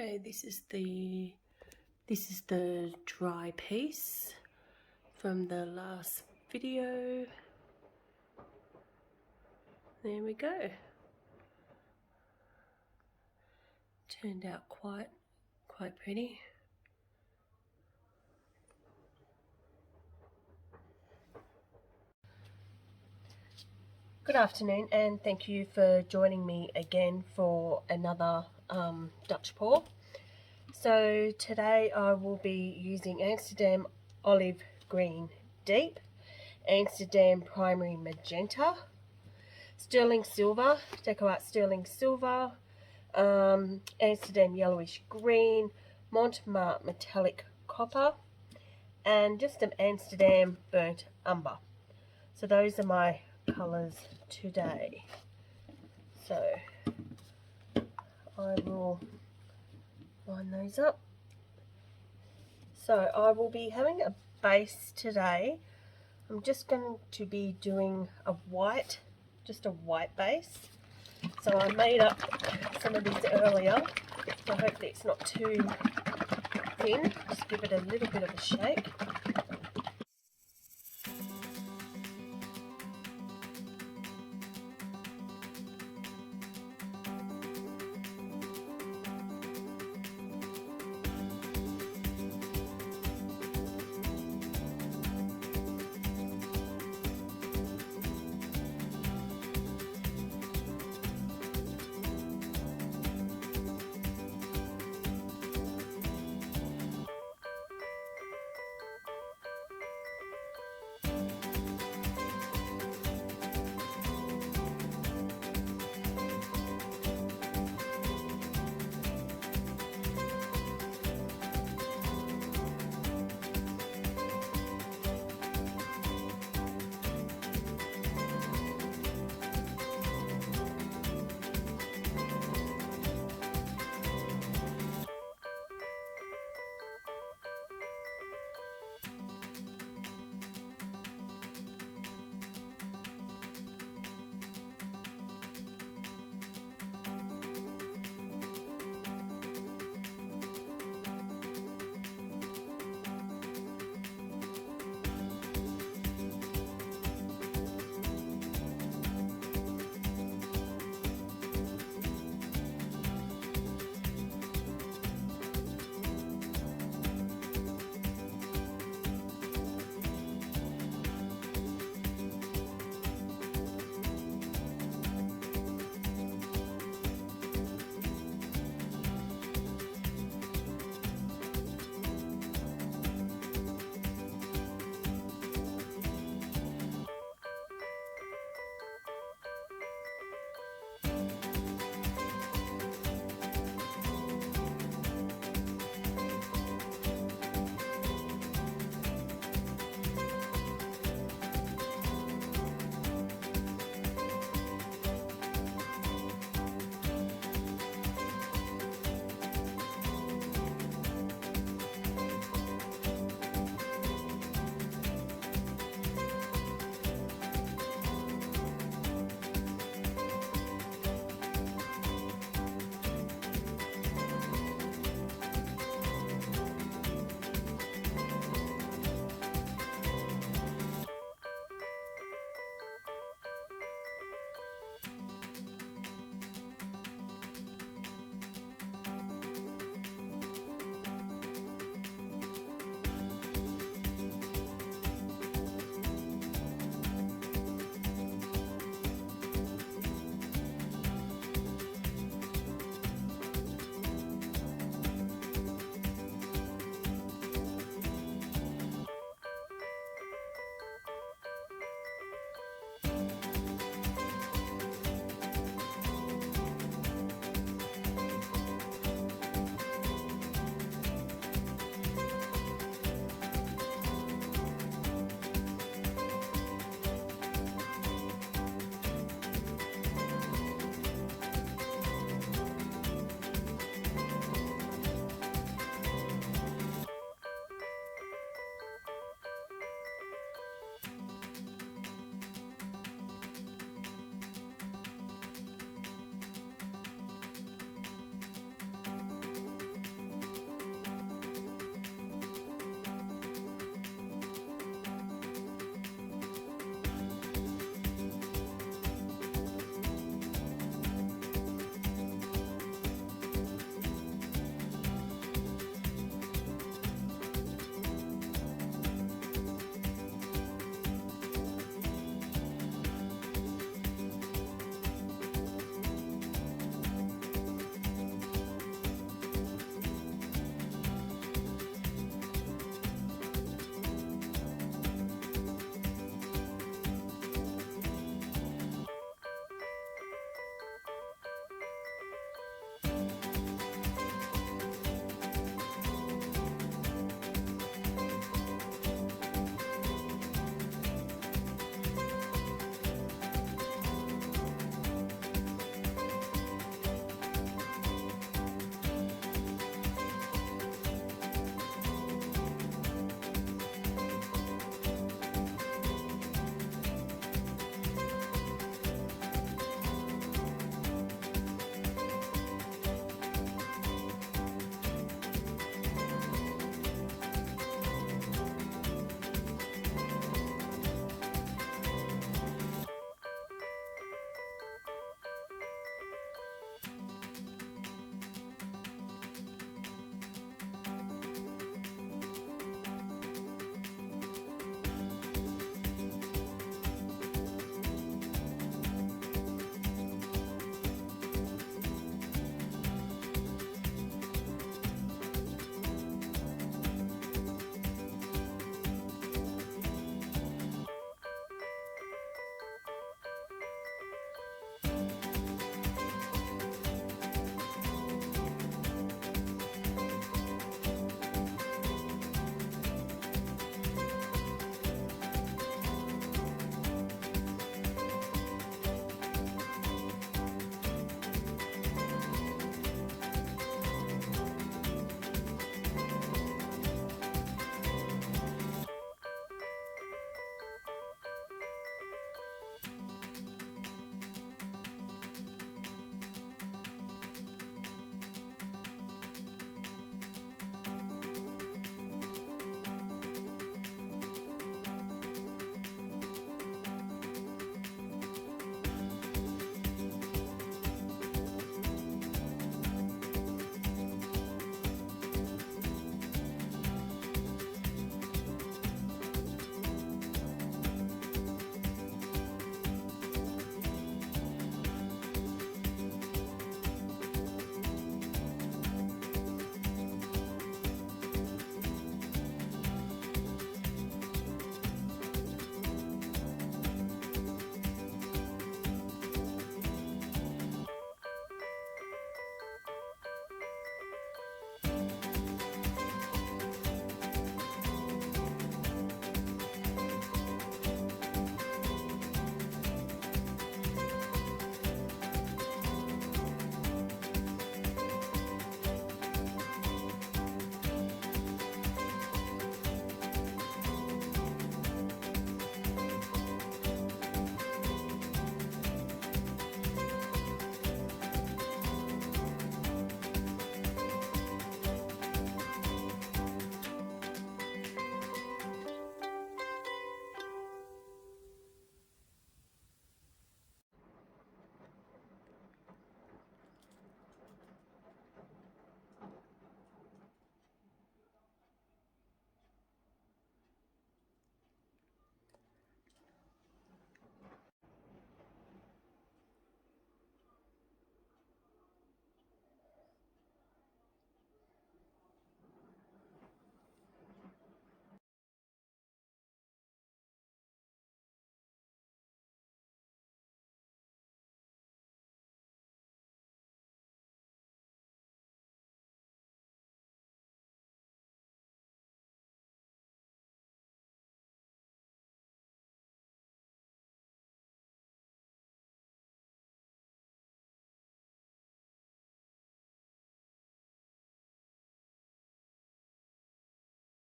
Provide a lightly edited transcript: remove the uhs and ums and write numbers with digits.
Okay, this is the dry piece from the last video. There we go. Turned out quite pretty. Good afternoon, and thank you for joining me again for another Dutch pour. So today I will be using Amsterdam Olive Green Deep, Amsterdam Primary Magenta, Sterling Silver, Deco Art Sterling Silver, Amsterdam Yellowish Green, Montmartre Metallic Copper, and just an Amsterdam Burnt Umber. So those are my colours today. So I will line those up. So I will be having a base today. I'm just going to be doing a white, just a white base. So I made up some of these earlier, so hopefully it's not too thin. Just give it a little bit of a shake.